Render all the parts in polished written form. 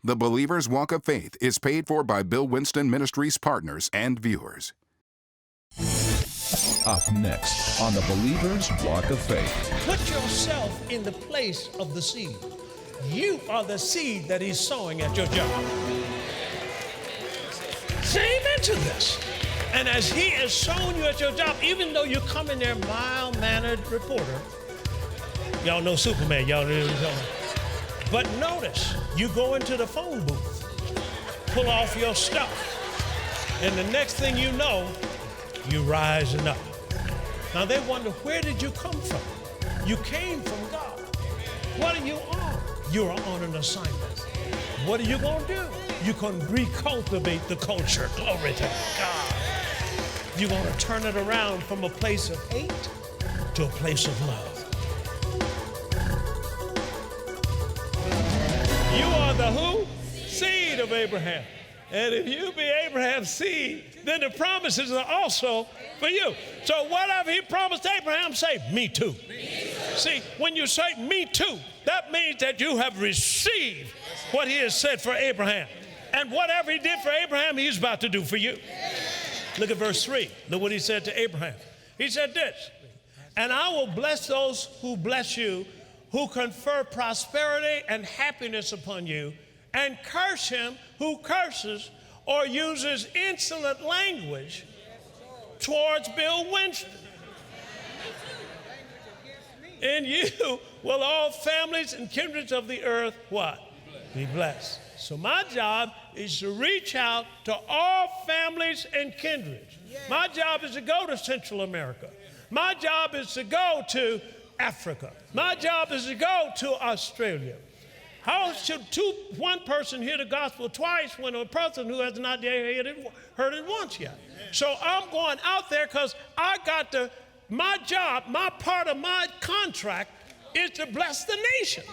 The Believer's Walk of Faith is paid for by Bill Winston Ministries partners and viewers. Up next on The Believer's Walk of Faith. Put yourself in the place of the seed. You are the seed that he's sowing at your job. Say amen to this. And as he has sown you at your job, even though you come in there mild-mannered reporter, y'all know Superman, y'all really know. But notice, you go into the phone booth, pull off your stuff, and the next thing you know, you're rising up. Now they wonder, where did you come from? You came from God. What are you on? You're on an assignment. What are you going to do? You're going to recultivate the culture. Glory to God. You're going to turn it around from a place of hate to a place of love. You are the who? Seed of Abraham. And if you be Abraham's seed, then the promises are also for you. So whatever he promised Abraham, say, me too. Me too. See, when you say me too, that means that you have received what he has said for Abraham. And whatever he did for Abraham, he's about to do for you. Look at verse 3. Look what he said to Abraham. He said this, and I will bless those who bless you, who confer prosperity and happiness upon you, and curse him who curses or uses insolent language towards Bill Winston. In you will all families and kindreds of the earth, what? Be blessed. So my job is to reach out to all families and kindreds. My job is to go to Central America. My job is to go to Africa. My job is to go to Australia. How should one person hear the gospel twice when a person who has not yet heard it once yet? So I'm going out there because I got my job, my part of my contract is to bless the nation.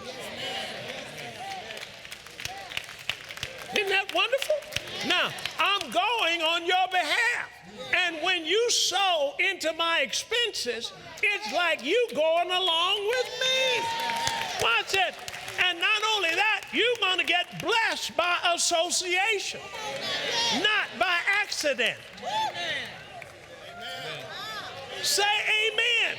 Isn't that wonderful? Now, I'm going on your behalf. And when you sow into my expenses, it's like you going along with me. Watch it. And not only that, you're going to get blessed by association, not by accident. Say amen.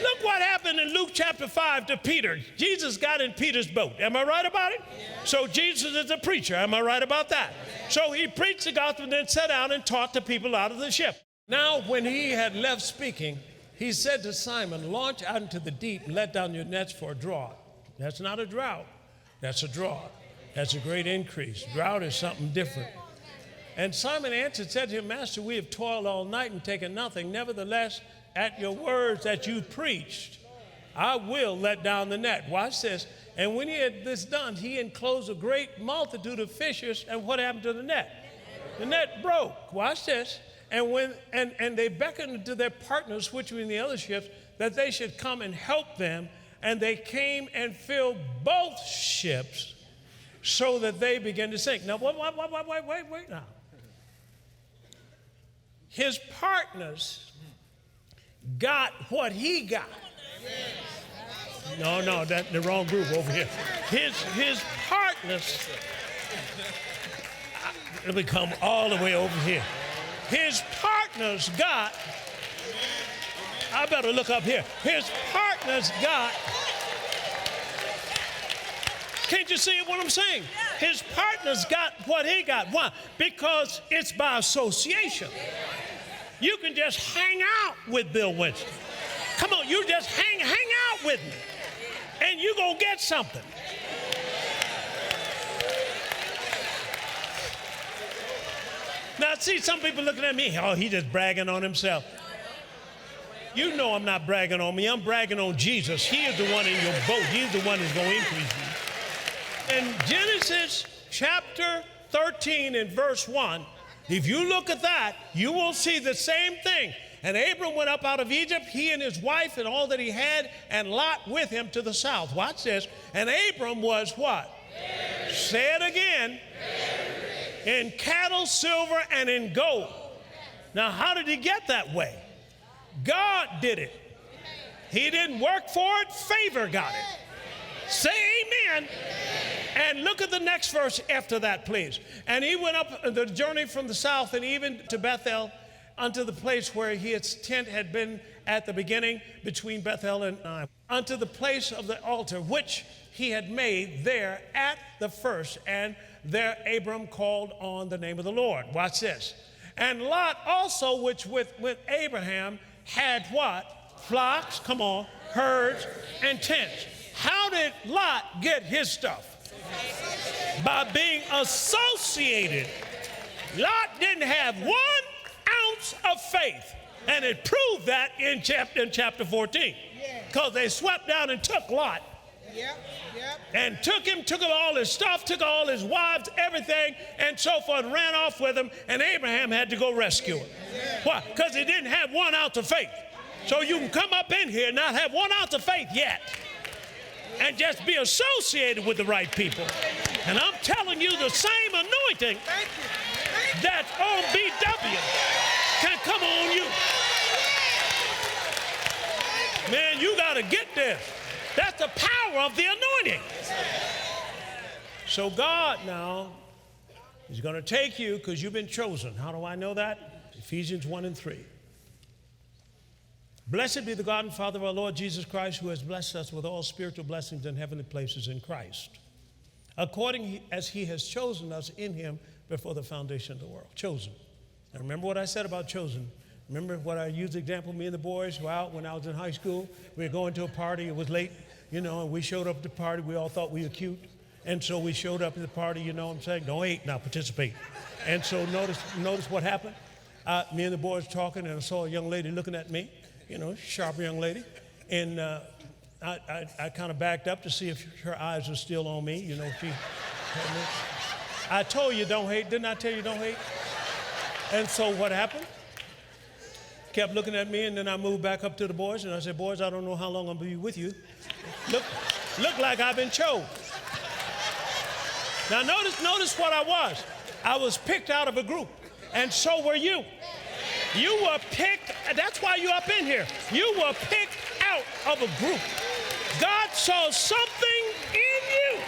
Look what happened in Luke chapter 5 to Peter. Jesus got in Peter's boat. Am I right about it? So Jesus is a preacher. Am I right about that? So he preached the gospel and then sat down and taught the people out of the ship. Now, when he had left speaking, he said to Simon, launch out into the deep and let down your nets for a draught. That's not a drought. That's a drought. That's a great increase. Drought is something different. And Simon answered, said to him, Master, we have toiled all night and taken nothing. Nevertheless, at your words that you preached, I will let down the net. Watch this. And when he had this done, he enclosed a great multitude of fishes. And what happened to the net? The net broke. Watch this. And they beckoned to their partners, which were in the other ships, that they should come and help them. And they came and filled both ships so that they began to sink. Now, wait now. His partners got what he got. No, that's the wrong group over here. His partners, let me come all the way over here. His partners got, I better look up here. His partners got, can't you see what I'm saying? His partners got what he got. Why? Because it's by association. You can just hang out with Bill Winston. Come on, you just hang out with me, and you're going to get something. Now, see, some people looking at me, oh, he just bragging on himself. You know I'm not bragging on me. I'm bragging on Jesus. He is the one in your boat. He's the one that's going to increase you. In Genesis chapter 13 and verse 1, if you look at that, you will see the same thing. And Abram went up out of Egypt, he and his wife and all that he had, and Lot with him to the south. Watch this. And Abram was what? Very. Say it again. Very. In cattle, silver, and in gold. Now, how did he get that way? God did it. He didn't work for it. Favor got it. Say amen. And look at the next verse after that, please. And he went up the journey from the south and even to Bethel, unto the place where his tent had been at the beginning, between Bethel and Ai, unto the place of the altar which he had made there at the first. And there Abram called on the name of the Lord. Watch this. And Lot also, which with Abraham had what? Flocks, come on, herds, and tents. How did Lot get his stuff? By being associated. Lot didn't have 1 ounce of faith, and it proved that in chapter 14, because they swept down and took Lot. And took him all his stuff, took all his wives, everything, and so forth, ran off with him, and Abraham had to go rescue him. Why? Because he didn't have 1 ounce of faith. So you can come up in here and not have 1 ounce of faith yet, and just be associated with the right people. And I'm telling you, the same anointing that's on BW can come on you. Man, you got to get this. That's the power of the anointing. So God now is going to take you because you've been chosen. How do I know that? Ephesians 1 and 3. Blessed be the God and Father of our Lord Jesus Christ, who has blessed us with all spiritual blessings in heavenly places in Christ, according as he has chosen us in him before the foundation of the world. Chosen. And remember what I said about chosen. Remember what I used the example, me and the boys were out when I was in high school. We were going to a party. It was late, and we showed up at the party. We all thought we were cute. And so we showed up at the party, you know what I'm saying? Don't hate, now participate. And so notice what happened. Me and the boys talking, and I saw a young lady looking at me, sharp young lady. And I kind of backed up to see if her eyes were still on me. I told you don't hate. Didn't I tell you don't hate? And so what happened? Kept looking at me, and then I moved back up to the boys, and I said, boys, I don't know how long I'm going to be with you. Look like I've been chosen. Now notice what I was. I was picked out of a group, and so were you. You were picked, that's why you're up in here. You were picked out of a group. God saw something in you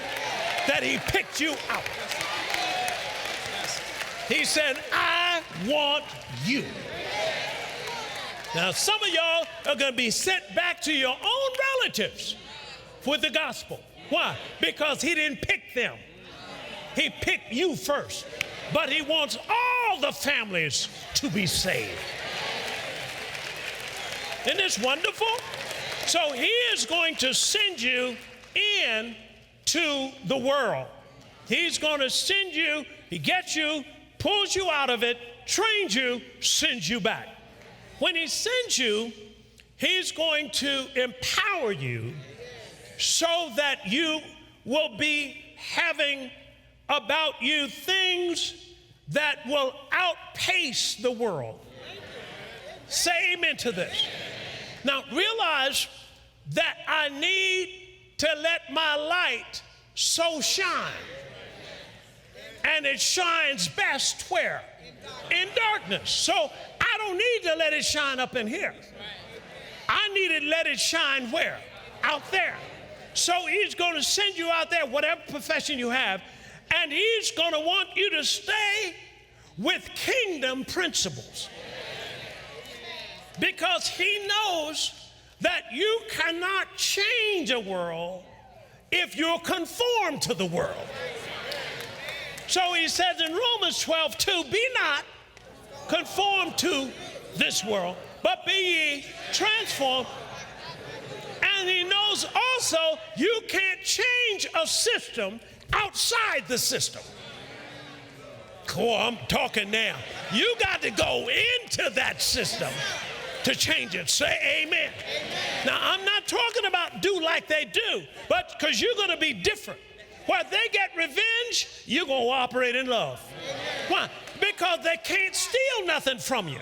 that he picked you out. He said, I want you. Now, some of y'all are going to be sent back to your own relatives with the gospel. Why? Because he didn't pick them. He picked you first. But he wants all the families to be saved. Isn't this wonderful? So he is going to send you into the world. He's going to send you, he gets you, pulls you out of it, trains you, sends you back. When he sends you, he's going to empower you so that you will be having about you things that will outpace the world. Say amen to this. Now realize that I need to let my light so shine. And it shines best where? In darkness. So I don't need to let it shine up in here. I need to let it shine where? Out there. So he's going to send you out there, whatever profession you have, and he's going to want you to stay with kingdom principles. Because he knows that you cannot change a world if you're conformed to the world. So he says in Romans 12:2, be not conformed to this world, but be ye transformed. And he knows also you can't change a system outside the system. Cool, I'm talking now. You got to go into that system to change it. Say amen. Now, I'm not talking about do like they do, but because you're going to be different. Where they get revenge, you're going to operate in love. Why? Because they can't steal nothing from you.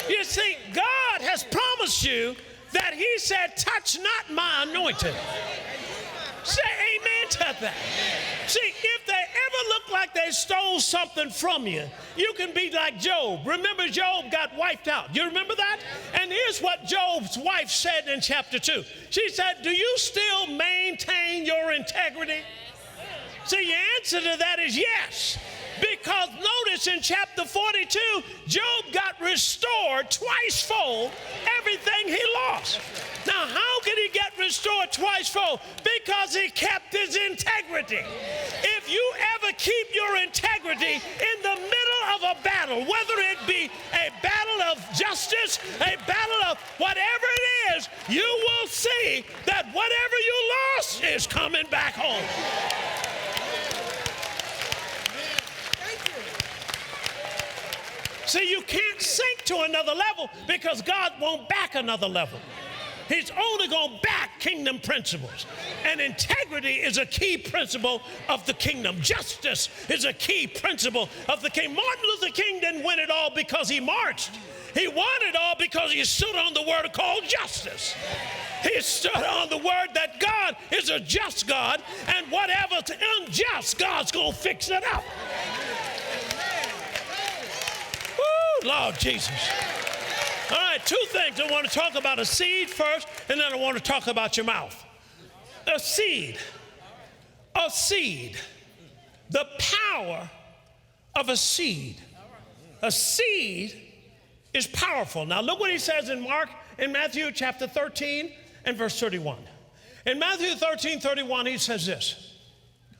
You see, God has promised you that he said, touch not my anointed. Say amen to that. See, if they ever look like they stole something from you, you can be like Job. Remember, Job got wiped out. You remember that? And here's what Job's wife said in chapter 2. She said, do you still maintain your integrity? See, your answer to that is yes. Because notice in chapter 42, Job got restored twice fold everything he lost. Now, how could he get restored twice fold? Because he kept his integrity. If you ever keep your integrity in the middle of a battle, whether it be a battle of justice, a battle of whatever it is, you will see that whatever you lost is coming back home. See, you can't sink to another level because God won't back another level. He's only going to back kingdom principles. And integrity is a key principle of the kingdom. Justice is a key principle of the kingdom. Martin Luther King didn't win it all because he marched. He won it all because he stood on the word called justice. He stood on the word that God is a just God, and whatever's unjust, God's going to fix it up. Lord Jesus. All right, two things. I want to talk about a seed first, and then I want to talk about your mouth. A seed. A seed. The power of a seed. A seed is powerful. Now look what he says in Matthew chapter 13 and verse 31. In Matthew 13:31, he says this.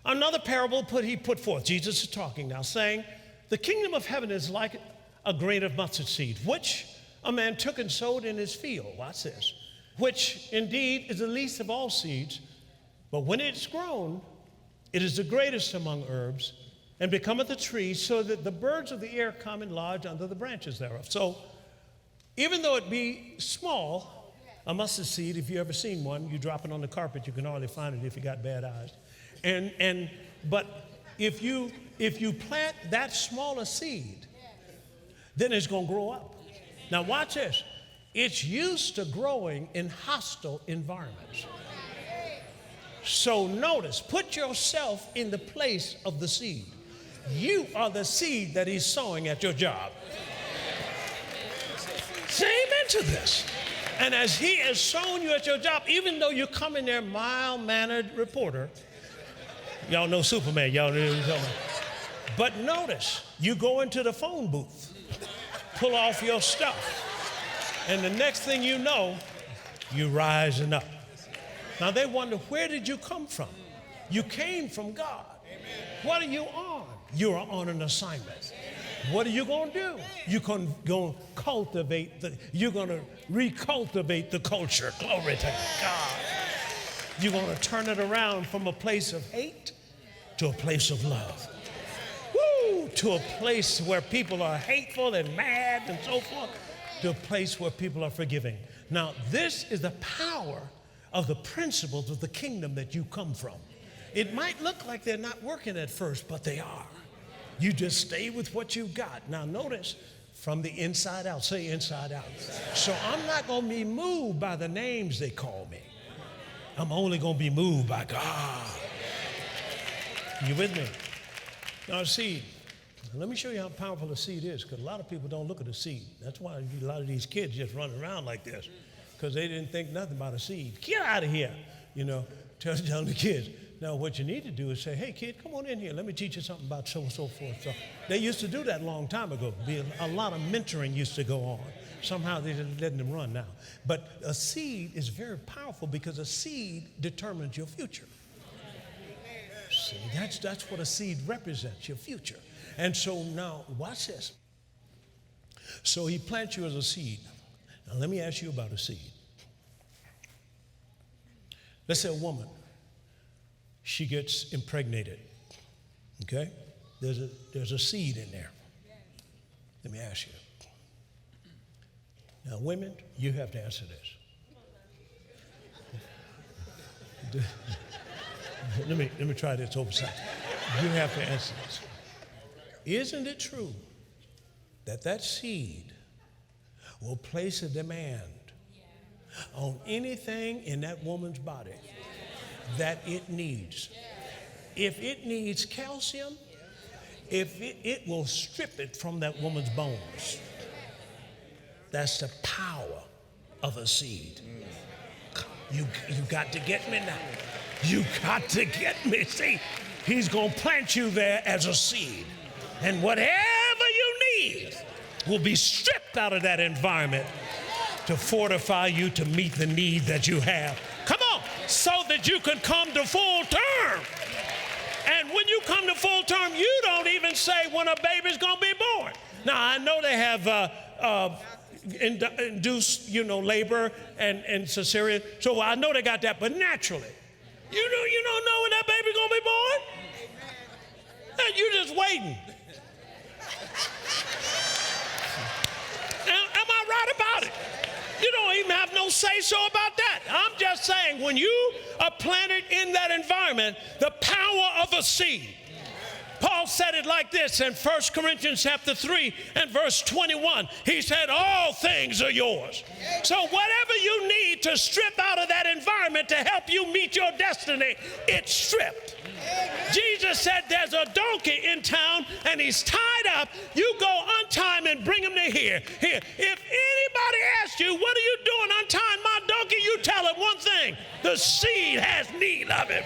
Another parable he put forth. Jesus is talking now, saying, the kingdom of heaven is like a grain of mustard seed, which a man took and sowed in his field. Watch this. Which indeed is the least of all seeds, but when it's grown, it is the greatest among herbs, and becometh a tree, so that the birds of the air come and lodge under the branches thereof. So, even though it be small, a mustard seed, if you ever seen one, you drop it on the carpet, you can hardly find it if you got bad eyes. But if you plant that smaller seed, then it's going to grow up. Now watch this. It's used to growing in hostile environments. So notice, put yourself in the place of the seed. You are the seed that he's sowing at your job. Say amen to this. And as he has sown you at your job, even though you come in there mild-mannered reporter, y'all know Superman, y'all know what I'm talking about. But notice, you go into the phone booth, pull off your stuff, and the next thing you know, you're rising up. Now they wonder, where did you come from? You came from God. What are you on? You're on an assignment. What are you going to do? You're going to cultivate, you're going to recultivate the culture. Glory to God. You're going to turn it around from a place of hate to a place of love. To a place where people are hateful and mad and so forth, to a place where people are forgiving. Now, this is the power of the principles of the kingdom that you come from. It might look like they're not working at first, but they are. You just stay with what you got. Now, notice, from the inside out. Say inside out. So I'm not going to be moved by the names they call me. I'm only going to be moved by God. You with me? Now, seed. Let me show you how powerful a seed is, because a lot of people don't look at a seed. That's why a lot of these kids just run around like this, because they didn't think nothing about a seed. Get out of here, telling the kids. Now, what you need to do is say, hey, kid, come on in here. Let me teach you something about so and so forth. So they used to do that a long time ago. A lot of mentoring used to go on. Somehow they're letting them run now. But a seed is very powerful because a seed determines your future. See, that's what a seed represents, your future. And so now, watch this. So he plants you as a seed. Now let me ask you about a seed. Let's say a woman, she gets impregnated, okay? There's a seed in there. Let me ask you. Now women, you have to answer this. Let me try this over side. You have to answer this. Isn't it true that seed will place a demand on anything in that woman's body that it needs? If it needs calcium, if it will strip it from that woman's bones. That's the power of a seed. You got to get me now. You got to get me. See, He's going to plant you there as a seed. And whatever you need will be stripped out of that environment to fortify you to meet the need that you have. Come on, so that you can come to full term. And when you come to full term, you don't even say when a baby's going to be born. Now, I know they have induced, labor and cesarean. So I know they got that, but naturally, you don't know when that baby's going to be born. And you're just waiting. Am I right about it? You don't even have no say-so about that. I'm just saying, when you are planted in that environment, the power of a seed. Paul said it like this in 1 Corinthians chapter 3 and verse 21. He said, all things are yours. So whatever you need to strip out of that environment to help you meet your destiny, it's stripped. Jesus said, there's a donkey in town and he's tied up. You go untie him and bring him to here. Here. If anybody asks you, what are you doing untying my donkey? You tell him one thing: the seed has need of him.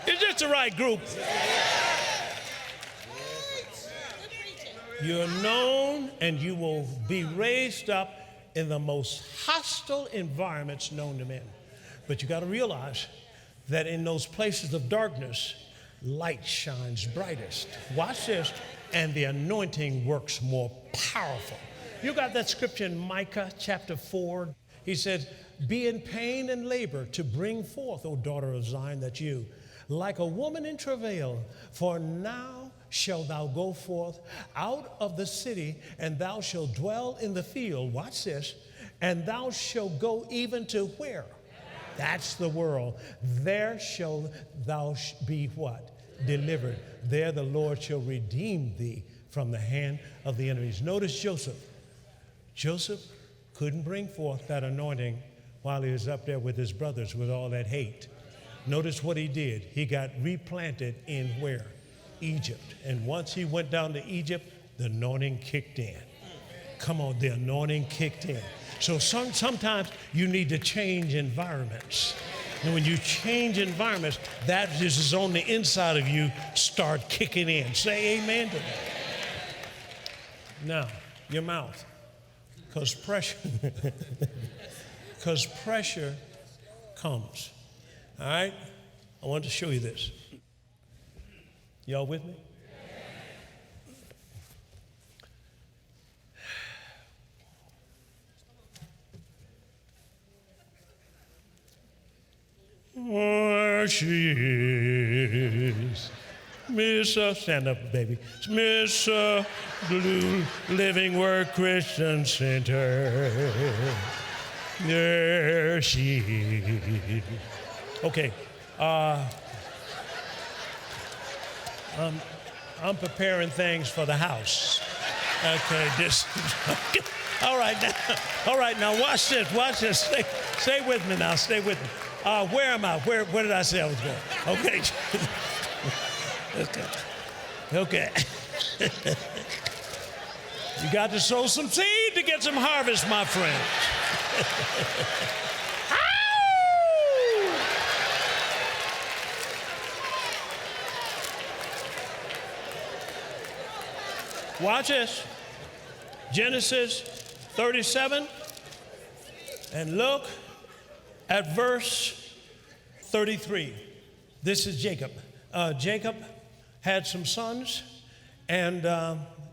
Is this the right group? You're known and you will be raised up in the most hostile environments known to men. But you got to realize that in those places of darkness, light shines brightest. Watch this. And the anointing works more powerful. You got that scripture in Micah chapter 4. He said, be in pain and labor to bring forth, O daughter of Zion, that you, like a woman in travail, for now shalt thou go forth out of the city, and thou shalt dwell in the field. Watch this. And thou shalt go even to where? That's the world. There shall thou be what? Delivered. There the Lord shall redeem thee from the hand of the enemies. Notice Joseph. Joseph couldn't bring forth that anointing while he was up there with his brothers with all that hate. Notice what he did. He got replanted in where? Egypt. And once he went down to Egypt, the anointing kicked in. Come on, the anointing kicked in. So sometimes you need to change environments. And when you change environments, that is on the inside of you start kicking in. Say amen to that. Now, your mouth. Because pressure comes. All right? I want to show you this. Y'all with me? Oh, she is Miss, stand up, baby. It's Miss Blue Living Word Christian Center. There she is. Okay. I'm preparing things for the house. Okay, all right, now watch this. Stay with me now. Stay with me. Where am I? Where did I say I was going? Okay. Okay. You got to sow some seed to get some harvest, my friend. Watch this. Genesis 37, and look at verse 33. This is Jacob. Jacob had some sons, and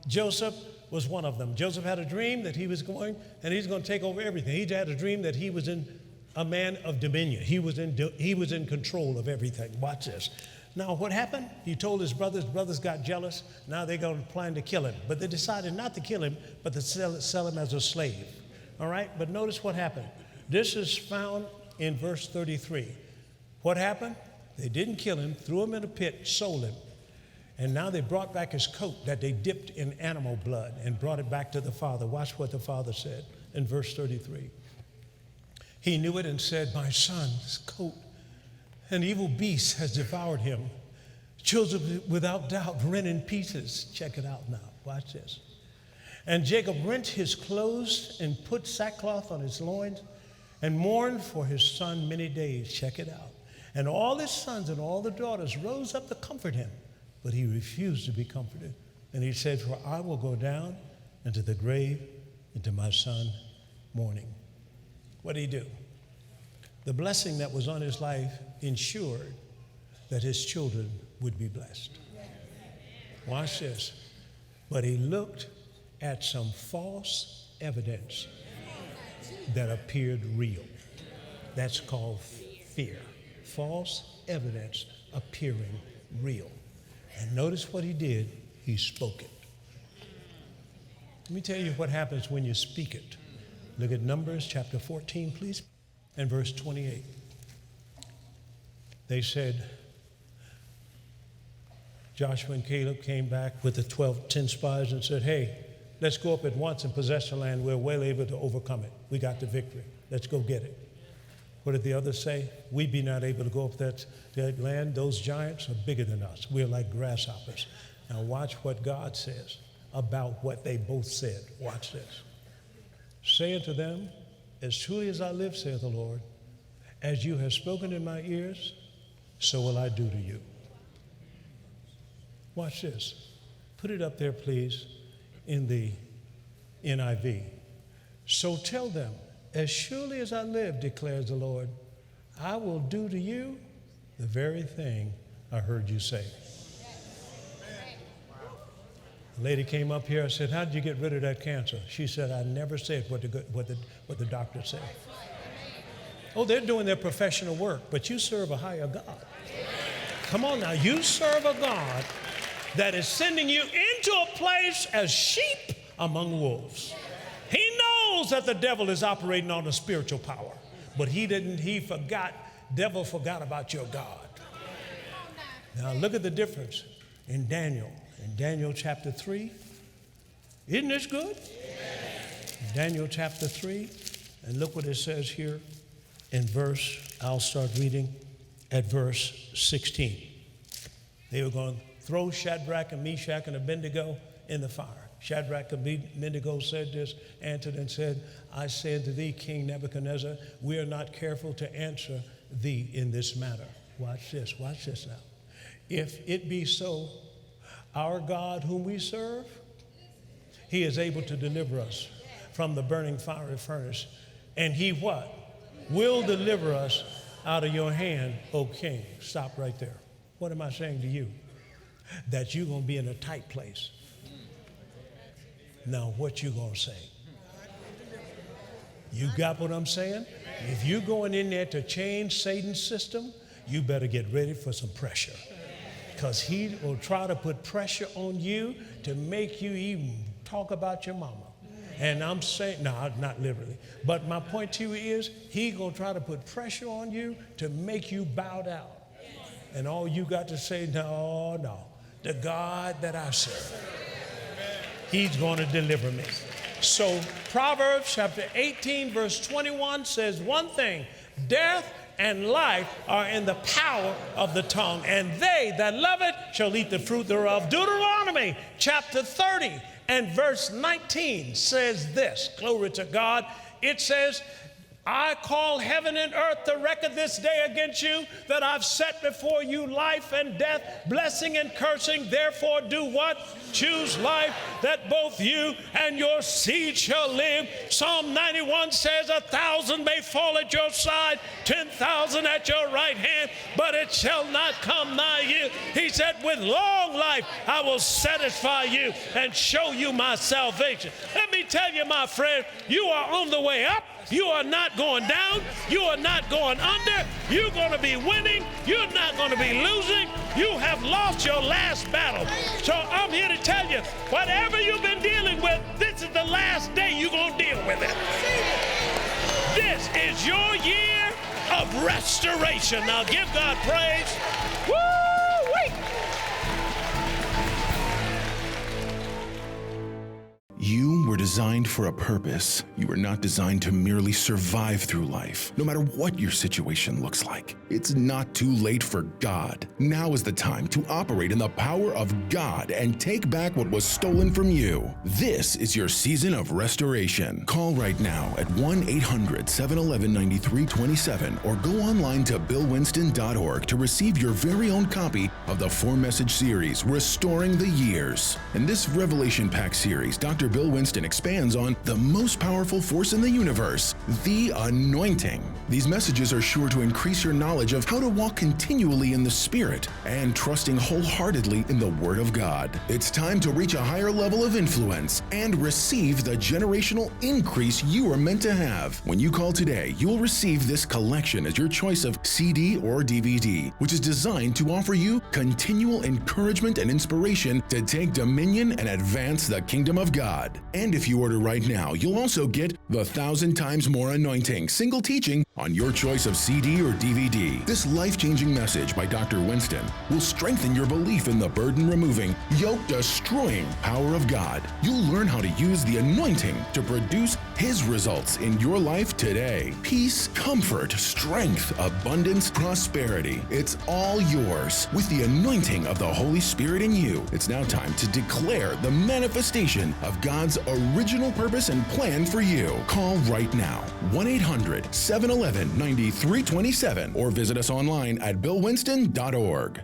Joseph was one of them. Joseph had a dream that he's going to take over everything. He had a dream that he was a man of dominion. He was in control of everything. Watch this. Now, what happened? He told his brothers. Brothers got jealous. Now they're going to plan to kill him. But they decided not to kill him, but to sell him as a slave. All right? But notice what happened. This is found in verse 33. What happened? They didn't kill him, threw him in a pit, sold him. And now they brought back his coat that they dipped in animal blood and brought it back to the father. Watch what the father said in verse 33. He knew it and said, my son's coat, an evil beast has devoured him. Joseph, without doubt, rent in pieces. Check it out now. Watch this. And Jacob rent his clothes and put sackcloth on his loins and mourned for his son many days. Check it out. And all his sons and all the daughters rose up to comfort him, but he refused to be comforted. And he said, for I will go down into the grave, into my son mourning. What did he do? The blessing that was on his life ensured that his children would be blessed. Watch this. But he looked at some false evidence that appeared real. That's called fear. False evidence appearing real. And notice what he did. He spoke it. Let me tell you what happens when you speak it. Look at Numbers chapter 14, please, and verse 28. They said, Joshua and Caleb came back with the 10 spies and said, hey, let's go up at once and possess the land. We're well able to overcome it. We got the victory. Let's go get it. What did the others say? We be not able to go up that land. Those giants are bigger than us. We're like grasshoppers. Now watch what God says about what they both said. Watch this. Say unto them, as truly as I live, saith the Lord, as you have spoken in my ears, so will I do to you. Watch this. Put it up there, please, in the NIV. So tell them, as surely as I live, declares the Lord, I will do to you the very thing I heard you say. A lady came up here and said, how did you get rid of that cancer? She said, I never said what the doctor said. Oh, they're doing their professional work, but you serve a higher God. Come on now, you serve a God that is sending you into a place as sheep among wolves. He knows that the devil is operating on a spiritual power, but devil forgot about your God. Now look at the difference in Daniel. In Daniel chapter 3, isn't this good? Daniel chapter 3, and look what it says here in I'll start reading at verse 16. They were going to throw Shadrach and Meshach and Abednego in the fire. Shadrach and Abednego said this, answered and said, I said to thee, King Nebuchadnezzar, we are not careful to answer thee in this matter. Watch this now. If it be so, our God whom we serve, he is able to deliver us from the burning fiery furnace. And he what? Will deliver us out of your hand, O king. Stop right there. What am I saying to you? That you're going to be in a tight place. Now, what you going to say? You got what I'm saying? If you're going in there to change Satan's system, you better get ready for some pressure. Because he will try to put pressure on you to make you even talk about your mama. And I'm saying, no, not literally. But my point to you is, he's going to try to put pressure on you to make you bow down. And all you got to say, no, the God that I serve, he's going to deliver me. So Proverbs chapter 18, verse 21 says one thing, death and life are in the power of the tongue, and they that love it shall eat the fruit thereof. Deuteronomy chapter 30 and verse 19 says this, glory to God. It says, I call heaven and earth to record this day against you, that I've set before you life and death, blessing and cursing. Therefore do what? Choose life, that both you and your seed shall live. Psalm 91 says, 1,000 may fall at your side, 10,000 at your right hand, but it shall not come nigh you. He said, with long life I will satisfy you and show you my salvation. Let me tell you, my friend, you are on the way up. You are not going down. You are not going under. You're going to be winning. You're not going to be losing. You have lost your last battle. So I'm here to tell you, whatever you've been dealing with, this is the last day you're going to deal with it. This is your year of restoration. Now give God praise. Woo-wee! You were designed for a purpose. You were not designed to merely survive through life, no matter what your situation looks like. It's not too late for God. Now is the time to operate in the power of God and take back what was stolen from you. This is your season of restoration. Call right now at 1-800-711-9327 or go online to billwinston.org to receive your very own copy of the 4-message series, Restoring the Years. In this Revelation Pack series, Dr. Bill Winston expands on the most powerful force in the universe, the anointing. These messages are sure to increase your knowledge of how to walk continually in the Spirit and trusting wholeheartedly in the Word of God. It's time to reach a higher level of influence and receive the generational increase you are meant to have. When you call today, you'll receive this collection as your choice of CD or DVD, which is designed to offer you continual encouragement and inspiration to take dominion and advance the kingdom of God. And if you order right now, you'll also get the 1,000 Times More Anointing single teaching on your choice of CD or DVD. This life-changing message by Dr. Winston will strengthen your belief in the burden-removing, yoke-destroying power of God. You'll learn how to use the anointing to produce His results in your life today. Peace, comfort, strength, abundance, prosperity. It's all yours with the anointing of the Holy Spirit in you. It's now time to declare the manifestation of God's original purpose and plan for you. Call right now, 1-800-711-9327 or visit us online at billwinston.org.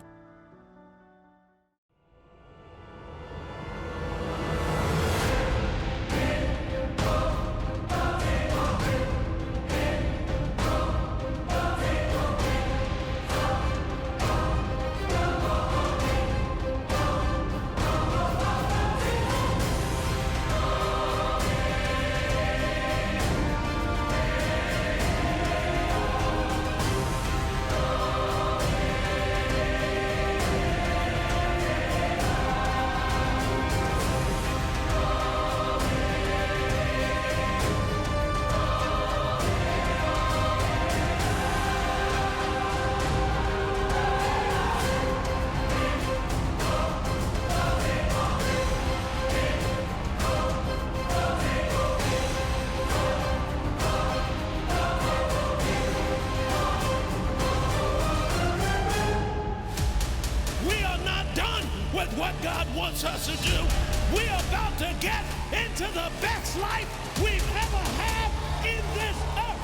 With what God wants us to do. We're about to get into the best life we've ever had in this earth.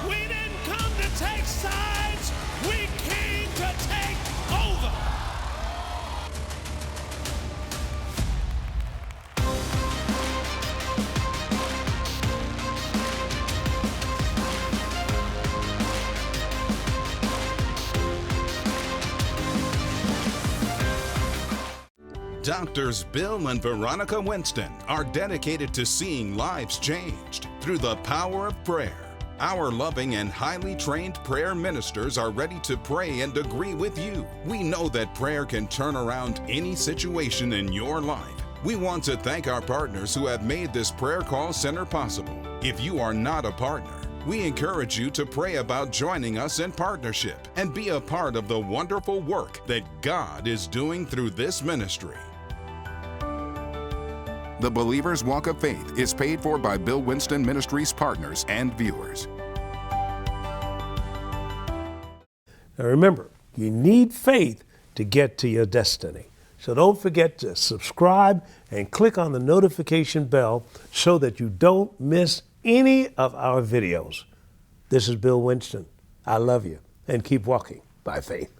We didn't come to take sides. We came to take over. Doctors Bill and Veronica Winston are dedicated to seeing lives changed through the power of prayer. Our loving and highly trained prayer ministers are ready to pray and agree with you. We know that prayer can turn around any situation in your life. We want to thank our partners who have made this prayer call center possible. If you are not a partner, we encourage you to pray about joining us in partnership and be a part of the wonderful work that God is doing through this ministry. The Believer's Walk of Faith is paid for by Bill Winston Ministries partners and viewers. Now remember, you need faith to get to your destiny. So don't forget to subscribe and click on the notification bell so that you don't miss any of our videos. This is Bill Winston. I love you and keep walking by faith.